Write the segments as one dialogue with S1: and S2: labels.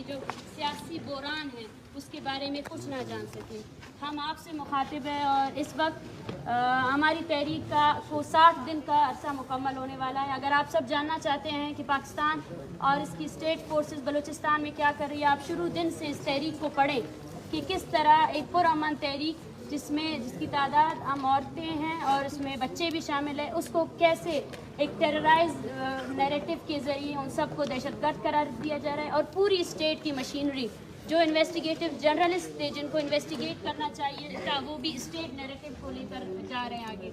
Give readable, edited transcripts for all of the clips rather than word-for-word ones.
S1: जो सियासी बहरान है उसके बारे में कुछ ना जान सकें। हम आपसे मुखातिब हैं और इस वक्त हमारी तहरीक को 60 दिन का अरसा मुकम्मल होने वाला है। अगर आप सब जानना चाहते हैं कि पाकिस्तान और इसकी स्टेट फोर्सेस बलूचिस्तान में क्या कर रही है, आप शुरू दिन से इस तहरीक को पढ़ें कि किस तरह एक पुरअमन तहरीक जिसकी तादाद आम औरतें हैं और उसमें बच्चे भी शामिल हैं, उसको कैसे एक टेरराइज नैरेटिव के ज़रिए उन सबको दहशतगर्द करार दिया जा रहा है। और पूरी स्टेट की मशीनरी जो इन्वेस्टिगेटिव जर्नलिस्ट थे जिनको इन्वेस्टिगेट करना चाहिए था, वो भी स्टेट नैरेटिव को लेकर जा रहे हैं आगे।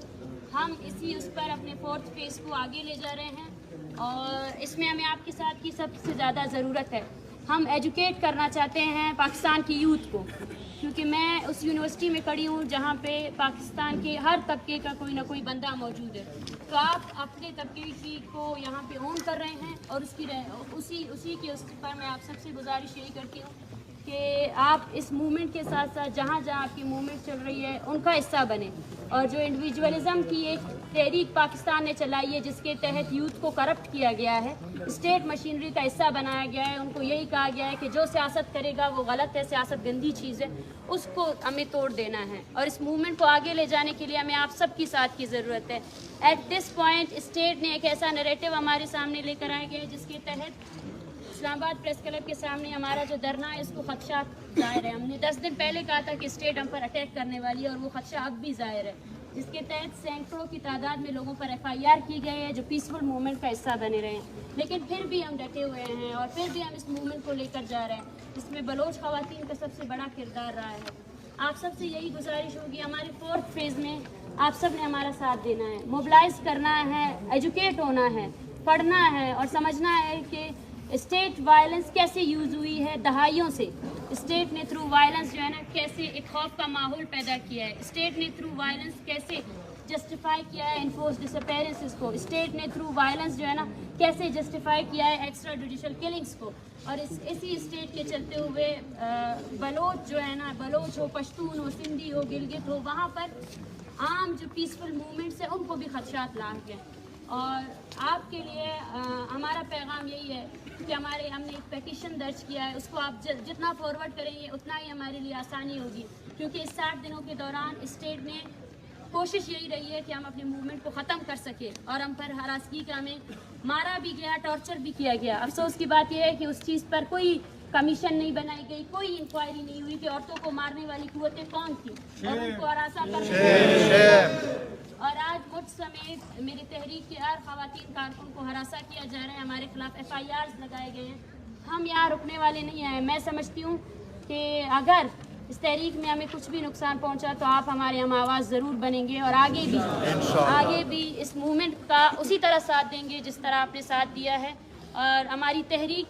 S1: हम इसी उस पर अपने 4th फेज़ को आगे ले जा रहे हैं और इसमें हमें आपके साथ की सबसे ज़्यादा ज़रूरत है। हम एजुकेट करना चाहते हैं पाकिस्तान की यूथ को, क्योंकि मैं उस यूनिवर्सिटी में खड़ी हूँ जहाँ पे पाकिस्तान के हर तबके का कोई ना कोई बंदा मौजूद है। तो आप अपने तबके की को यहाँ पे ओन कर रहे हैं और उसी के उस पर मैं आप सबसे गुजारिश यही करती हूँ कि आप इस मूवमेंट के साथ साथ जहाँ जहाँ आपकी मूवमेंट चल रही है उनका हिस्सा बने। और जो इंडिविजुअलिज़म की एक तहरीक पाकिस्तान ने चलाई है जिसके तहत यूथ को करप्ट किया गया है, स्टेट मशीनरी का हिस्सा बनाया गया है, उनको यही कहा गया है कि जो सियासत करेगा वो गलत है, सियासत गंदी चीज़ है, उसको हमें तोड़ देना है। और इस मूवमेंट को आगे ले जाने के लिए हमें आप सब की साथ की ज़रूरत है। एट दिस पॉइंट स्टेट ने एक ऐसा नैरेटिव हमारे सामने लेकर आया गया है जिसके तहत इस्लामाबाद प्रेस क्लब के सामने हमारा जो धरना है इसको खदशा ज़ाहिर है। हमने 10 दिन पहले कहा था कि स्टेट हम पर अटैक करने वाली है और वो खदशा अब भी ज़ाहिर है, जिसके तहत सैकड़ों की तादाद में लोगों पर FIR की गई है जो पीसफुल मूवमेंट का हिस्सा बने रहे हैं। लेकिन फिर भी हम डटे हुए हैं और फिर भी हम इस मूवमेंट को लेकर जा रहे हैं, जिसमें बलोच ख़वातीन का सबसे बड़ा किरदार रहा है। आप सबसे यही गुजारिश होगी, हमारे 4th फेज़ में आप सब ने हमारा साथ देना है, मोबिलाइज करना है, एजुकेट होना है, पढ़ना है और समझना है कि स्टेट वायलेंस कैसे यूज़ हुई है दहाइयों से। स्टेट ने थ्रू वायलेंस जो है ना कैसे एक खौफ का माहौल पैदा किया है। स्टेट ने थ्रू वायलेंस कैसे जस्टिफाई किया है इन्फोर्स डिसअपेरेंसेस को। स्टेट ने थ्रू वायलेंस जो है ना कैसे जस्टिफाई किया है एक्स्ट्रा जुडिशल किलिंग्स को। और इसी स्टेट के चलते हुए बलोच जो है ना, बलोच हो, पश्तून हो, सिंधी हो, गिलगित हो, वहाँ पर आम जो पीसफुल मूवमेंट्स है उनको भी खदशात लाक हैं। और आपके लिए हमारा पैगाम यही है कि हमने एक पेटिशन दर्ज किया है, उसको आप जितना फॉरवर्ड करेंगे उतना ही हमारे लिए आसानी होगी, क्योंकि इस 60 दिनों के दौरान स्टेट ने कोशिश यही रही है कि हम अपने मूवमेंट को ख़त्म कर सके और हम पर हरासगी का हमें मारा भी गया, टॉर्चर भी किया गया। अफसोस की बात यह है कि उस चीज़ पर कोई कमीशन नहीं बनाई गई, कोई इंक्वायरी नहीं हुई कि औरतों को मारने वाली कुव्वतें कौन थी और उनको हरासा करने। और आज मुझ समेत मेरी तहरीक के हर ख़वातीन कारकुन को हरासा किया जा रहा है, हमारे खिलाफ FIRs लगाए गए हैं। हम यहाँ रुकने वाले नहीं हैं। मैं समझती हूँ कि अगर इस तहरीक में हमें कुछ भी नुकसान पहुँचा तो आप हमारे हम आवाज़ ज़रूर बनेंगे और आगे भी इस मूवमेंट का उसी तरह साथ देंगे जिस तरह आपने साथ दिया है। और हमारी तहरीक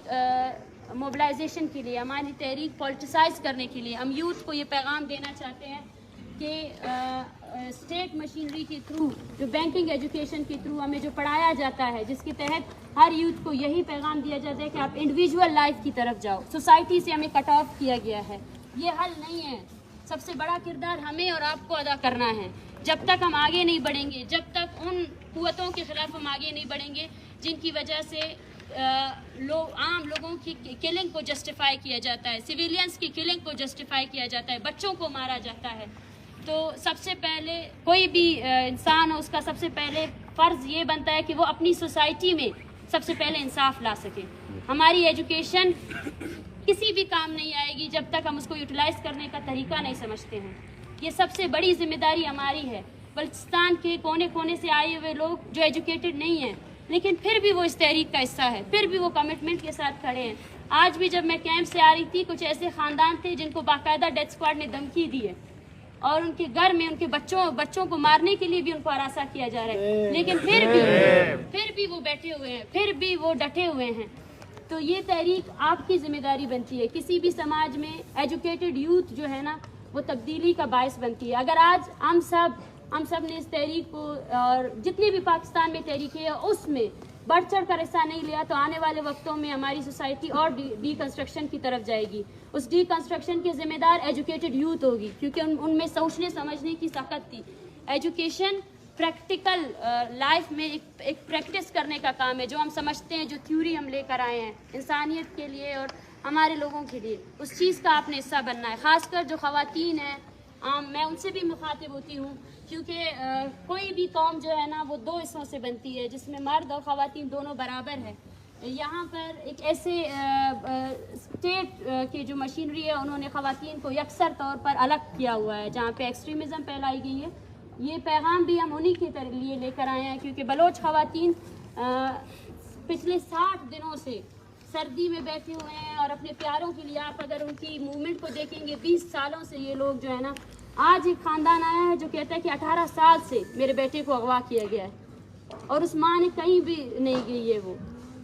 S1: मोबिलाइजेशन के लिए, हमारी तहरीक पॉलिटिसाइज करने के लिए हम यूथ को ये पैगाम देना चाहते हैं कि स्टेट मशीनरी के थ्रू, जो बैंकिंग एजुकेशन के थ्रू हमें जो पढ़ाया जाता है, जिसके तहत हर यूथ को यही पैगाम दिया जाता है कि आप इंडिविजुअल लाइफ की तरफ जाओ, सोसाइटी से हमें कट ऑफ किया गया है, ये हल नहीं है। सबसे बड़ा किरदार हमें और आपको अदा करना है। जब तक हम आगे नहीं बढ़ेंगे, जब तक उन कुव्वतों के खिलाफ हम आगे नहीं बढ़ेंगे जिनकी वजह से आम लोगों की किलिंग को जस्टिफाई किया जाता है, सिविलियंस की किलिंग को जस्टिफाई किया जाता है, बच्चों को मारा जाता है, तो सबसे पहले कोई भी इंसान हो उसका सबसे पहले फ़र्ज़ ये बनता है कि वो अपनी सोसाइटी में सबसे पहले इंसाफ ला सके। हमारी एजुकेशन किसी भी काम नहीं आएगी जब तक हम उसको यूटिलाइज़ करने का तरीका नहीं समझते हैं। ये सबसे बड़ी जिम्मेदारी हमारी है। बलूचिस्तान के कोने कोने से आए हुए लोग जो एजुकेटेड नहीं हैं, लेकिन फिर भी वो इस तहरीक का हिस्सा है, फिर भी वो कमिटमेंट के साथ खड़े हैं। आज भी जब मैं कैंप से आ रही थी, कुछ ऐसे ख़ानदान थे जिनको बाकायदा डेथ स्क्वाड ने धमकी दी है और उनके घर में उनके बच्चों को मारने के लिए भी उनको हरासा किया जा रहा है, लेकिन फिर भी वो बैठे हुए हैं, फिर भी वो डटे हुए हैं। तो ये तहरीक आपकी जिम्मेदारी बनती है। किसी भी समाज में एजुकेटेड यूथ जो है ना, वो तब्दीली का बायस बनती है। अगर आज हम सब ने इस तहरीक को और जितनी भी पाकिस्तान में तहरीकें है उसमें बढ़ चढ़ कर हिस्सा नहीं लिया, तो आने वाले वक्तों में हमारी सोसाइटी और डीकंस्ट्रक्शन की तरफ जाएगी। उस डीकंस्ट्रक्शन के जिम्मेदार एजुकेटेड यूथ होगी, क्योंकि उनमें सोचने समझने की ताकत थी। एजुकेशन प्रैक्टिकल लाइफ में एक प्रैक्टिस करने का काम है। जो हम समझते हैं, जो थ्योरी हम लेकर आए हैं इंसानियत के लिए और हमारे लोगों के लिए, उस चीज़ का आपने हिस्सा बनना है। ख़ासकर जो ख़वातीन हैं, मैं उनसे भी मुखातिब होती हूँ, क्योंकि कोई भी कौम जो है ना वो दो हिस्सों से बनती है, जिसमें मर्द और ख़वातीन दोनों बराबर है। यहाँ पर एक ऐसे स्टेट की जो मशीनरी है, उन्होंने ख़वातीन को यकसर तौर पर अलग किया हुआ है, जहाँ पे एक्सट्रीमिज़म फैलाई गई है। ये पैगाम भी हम उन्हीं के लिए लेकर आए हैं, क्योंकि बलोच ख़वातीन पिछले 60 दिनों से सर्दी में बैठे हुए हैं और अपने प्यारों के लिए, आप अगर उनकी मूवमेंट को देखेंगे, 20 सालों से ये लोग जो है ना, आज एक ख़ानदान आया है जो कहता है कि 18 साल से मेरे बेटे को अगवा किया गया है और उस माँ ने कहीं भी नहीं गई है वो।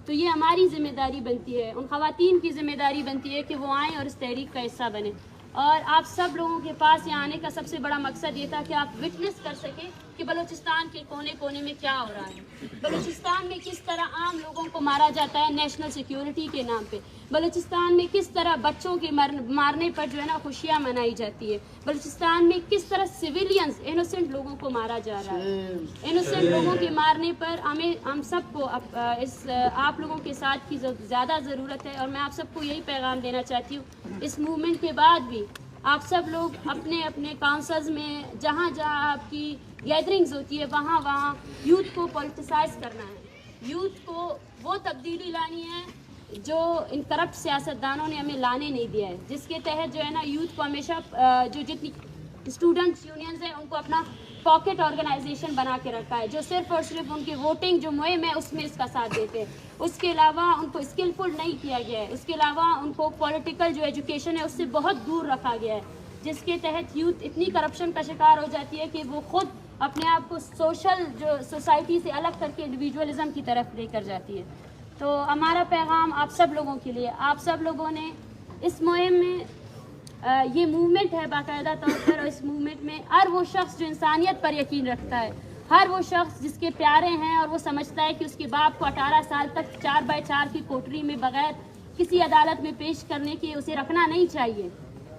S1: तो ये हमारी ज़िम्मेदारी बनती है, उन ख़वातीन की ज़िम्मेदारी बनती है कि वो आएँ और इस तहरीक का हिस्सा बने। और आप सब लोगों के पास यहाँ आने का सबसे बड़ा मकसद ये था कि आप विटनेस कर सकें कि बलूचिस्तान के कोने कोने में क्या हो रहा है, बलूचिस्तान में किस तरह आम लोगों को मारा जाता है नेशनल सिक्योरिटी के नाम पे, बलूचिस्तान में किस तरह बच्चों के मारने पर जो है ना खुशियाँ मनाई जाती है, बलूचिस्तान में किस तरह सिविलियंस इनोसेंट लोगों को मारा जा रहा है। इनोसेंट लोगों के मारने पर हम सबको आप लोगों के साथ की ज़्यादा ज़रूरत है। और मैं आप सबको यही पैगाम देना चाहती हूँ, इस मूवमेंट के बाद भी आप सब लोग अपने अपने काउंसिल्स में, जहाँ जहाँ आपकी गैदरिंग्स होती है, वहाँ वहाँ यूथ को पॉलिटिसाइज करना है, यूथ को वो तब्दीली लानी है जो इन करप्ट सियासतदानों ने हमें लाने नहीं दिया है, जिसके तहत जो है ना यूथ को हमेशा जो जितनी स्टूडेंट्स यूनियंस हैं उनको अपना पॉकेट ऑर्गेनाइजेशन बना के रखा है, जो सिर्फ और सिर्फ उनकी वोटिंग जो मुहिम है उसमें इसका साथ देते हैं। उसके अलावा उनको स्किलफुल नहीं किया गया है, उसके अलावा उनको पॉलिटिकल जो एजुकेशन है उससे बहुत दूर रखा गया है, जिसके तहत यूथ इतनी करप्शन का शिकार हो जाती है कि वो खुद अपने आप को सोशल जो सोसाइटी से अलग करके इंडिविजुअलिज्म की तरफ लेकर जाती है। तो हमारा पैगाम आप सब लोगों के लिए, आप सब लोगों ने इस मुहिम में ये मूवमेंट है बाकायदा तौर पर, और इस मूवमेंट में हर वो शख्स जो इंसानियत पर यकीन रखता है, हर वो शख्स जिसके प्यारे हैं और वो समझता है कि उसके बाप को 18 साल तक 4x4 की कोठरी में बगैर किसी अदालत में पेश करने के उसे रखना नहीं चाहिए,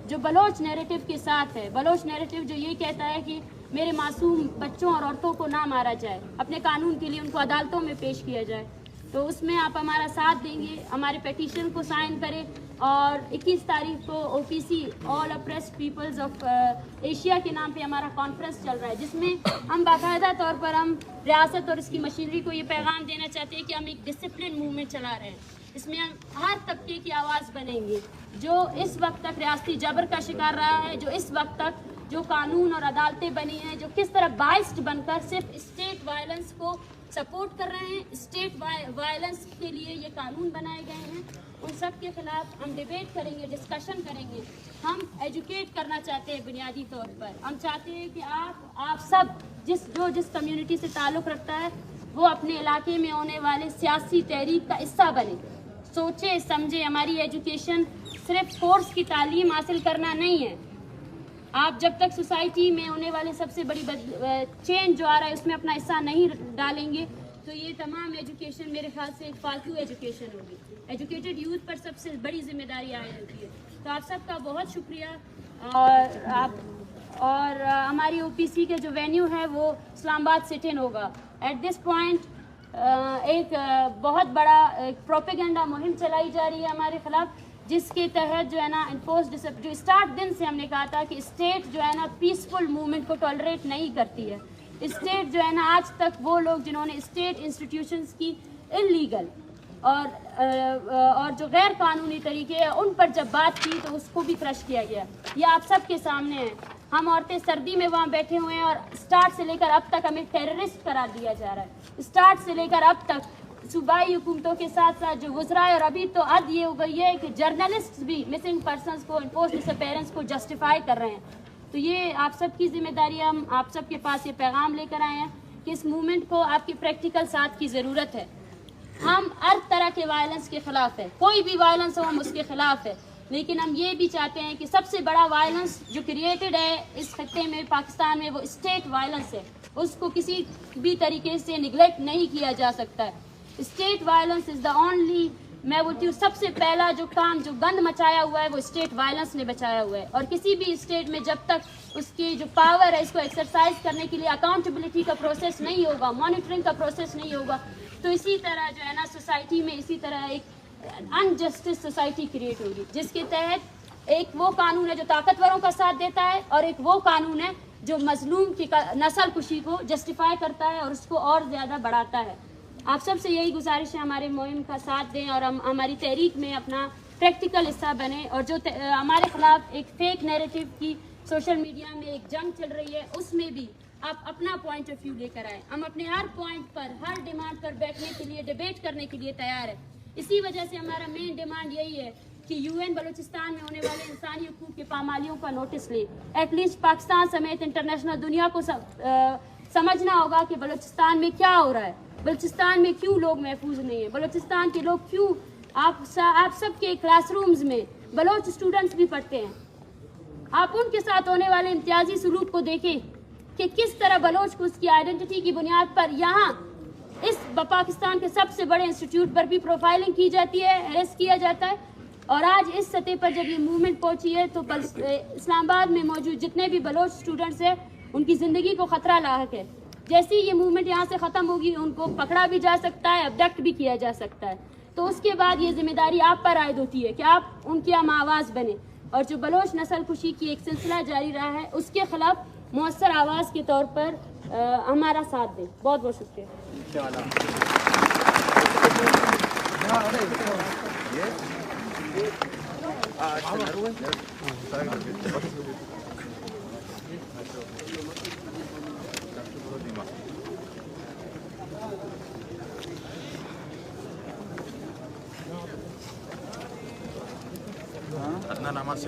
S1: जो बलोच नैरेटिव के साथ है, बलोच नैरेटिव जो ये कहता है कि मेरे मासूम बच्चों और औरतों को ना मारा जाए, अपने कानून के लिए उनको अदालतों में पेश किया जाए। तो उसमें आप हमारा साथ देंगे, हमारे पेटिशन को साइन करें। और 21 तारीख को OPC all oppressed peoples of Asia के नाम पे हमारा कॉन्फ्रेंस चल रहा है, जिसमें हम बाकायदा तौर पर हम रियासत और इसकी मशीनरी को ये पैगाम देना चाहते हैं कि हम एक डिसिप्लिन मूवमेंट चला रहे हैं। इसमें हम हर तबके की आवाज़ बनेंगे जो इस वक्त तक रियासती जबर का शिकार रहा है, जो इस वक्त तक जो कानून और अदालतें बनी हैं जो किस तरह बाइस्ड बनकर सिर्फ स्टेट वायलेंस को सपोर्ट कर रहे हैं, स्टेट वायलेंस के लिए ये कानून बनाए गए हैं, उन सब के खिलाफ हम डिबेट करेंगे, डिस्कशन करेंगे। हम एजुकेट करना चाहते हैं बुनियादी तौर पर। हम चाहते हैं कि आप सब जिस कम्युनिटी से ताल्लुक़ रखता है वो अपने इलाके में होने वाले सियासी तहरीक का हिस्सा बने, सोचे समझे। हमारी एजुकेशन सिर्फ कोर्स की तालीम हासिल करना नहीं है। आप जब तक सोसाइटी में होने वाले सबसे बड़ी चेंज जो आ रहा है उसमें अपना हिस्सा नहीं डालेंगे तो ये तमाम एजुकेशन मेरे ख्याल से एक फालतू एजुकेशन होगी। एजुकेटेड यूथ पर सबसे बड़ी जिम्मेदारी आए होती है। तो आप सबका बहुत शुक्रिया। और हमारी OPC के जो वेन्यू है वो इस्लामाबाद सिट इन होगा। एट दिस पॉइंट एक बहुत बड़ा प्रोपेगेंडा मुहिम चलाई जा रही है हमारे ख़िलाफ़, जिसके तहत जो है ना इन्फोर्स जो स्टार्ट दिन से हमने कहा था कि स्टेट जो है ना पीसफुल मूवमेंट को टॉलरेट नहीं करती है। स्टेट जो है ना आज तक वो लोग जिन्होंने स्टेट इंस्टीट्यूशंस की इलीगल और जो गैर कानूनी तरीके हैं उन पर जब बात की तो उसको भी क्रश किया गया। ये आप सब के सामने है। हम औरतें सर्दी में वहाँ बैठे हुए हैं और स्टार्ट से लेकर अब तक हमें टेररिस्ट करार दिया जा रहा है। स्टार्ट से लेकर अब तक सूबाई हुकूमतों के साथ साथ जो गुजरा है, और अभी तो हद ये हो गई है कि जर्नलिस्ट भी मिसिंग पर्सनस को, इन्फोर्स्ड डिसअपेरेंस को जस्टिफाई कर रहे हैं। तो ये आप सब की जिम्मेदारी है। हम आप सब के पास ये पैगाम लेकर आए हैं कि इस मूवमेंट को आपकी प्रैक्टिकल साथ की ज़रूरत है। हम हर तरह के वायलेंस के ख़िलाफ़ है, कोई भी वायलेंस हो हम उसके ख़िलाफ़ है, लेकिन हम ये भी चाहते हैं कि सबसे बड़ा वायलेंस जो क्रिएटेड है इस खत्ते में पाकिस्तान में वो स्टेट वायलेंस है। उसको किसी भी तरीके से निगलेक्ट नहीं किया जा सकता है। State violence is the only, मैं बोलती हूँ सबसे पहला जो काम जो गंद मचाया हुआ है वो स्टेट वायलेंस ने बचाया हुआ है। और किसी भी स्टेट में जब तक उसकी जो पावर है इसको एक्सरसाइज करने के लिए अकाउंटेबिलिटी का प्रोसेस नहीं होगा, मॉनिटरिंग का प्रोसेस नहीं होगा, तो इसी तरह जो है ना सोसाइटी में इसी तरह एक انجسٹس سوسائٹی کریٹ ہوگی، جس کے تحت ایک وہ قانون ہے جو طاقتوروں کا ساتھ دیتا ہے اور ایک وہ قانون ہے جو مظلوم کی نسل کشی کو جسٹیفائی کرتا ہے اور اس کو اور زیادہ بڑھاتا ہے۔ آپ سب سے یہی گزارش ہے ہمارے مہم کا ساتھ دیں اور ہم ہماری تحریک میں اپنا پریکٹیکل حصہ بنیں، اور جو ہمارے خلاف ایک فیک نیریٹو کی سوشل میڈیا میں ایک جنگ چل رہی ہے اس میں بھی آپ اپنا پوائنٹ آف ویو لے کر آئیں۔ ہم اپنے ہر پوائنٹ پر، ہر ڈیمانڈ پر بیٹھنے کے لیے، ڈیبیٹ کرنے کے لیے تیار ہیں۔ اسی وجہ سے ہمارا مین ڈیمانڈ یہی ہے کہ UN بلوچستان میں ہونے والے انسانی حقوق کی پامالیوں کا نوٹس لے۔ ایٹ لیسٹ پاکستان سمیت انٹرنیشنل دنیا کو سمجھنا ہوگا کہ بلوچستان میں کیا ہو رہا ہے، بلوچستان میں کیوں لوگ محفوظ نہیں ہیں، بلوچستان کے لوگ کیوں، آپ سب کے کلاس رومز میں بلوچ اسٹوڈنٹس بھی پڑھتے ہیں، آپ ان کے ساتھ ہونے والے امتیازی سلوک کو دیکھیں کہ کس طرح بلوچ کو اس کی آئیڈینٹی کی بنیاد پر یہاں اس پاکستان کے سب سے بڑے انسٹیٹیوٹ پر بھی پروفائلنگ کی جاتی ہے، ہیریس کیا جاتا ہے۔ اور آج اس سطح پر جب یہ موومنٹ پہنچی ہے تو اسلام آباد میں موجود جتنے بھی بلوچ اسٹوڈنٹس ہیں ان کی زندگی کو خطرہ لاحق ہے۔ جیسے ہی یہ موومنٹ یہاں سے ختم ہوگی ان کو پکڑا بھی جا سکتا ہے، ابڈکٹ بھی کیا جا سکتا ہے۔ تو اس کے بعد یہ ذمہ داری آپ پر عائد ہوتی ہے کہ آپ ان کی ہم آواز بنیں اور جو بلوچ نسل کشی کی ایک سلسلہ جاری رہا ہے اس کے خلاف مؤثر آواز کے طور پر ہمارا ساتھ دیں۔ بہت بہت شکریہ۔
S2: نماز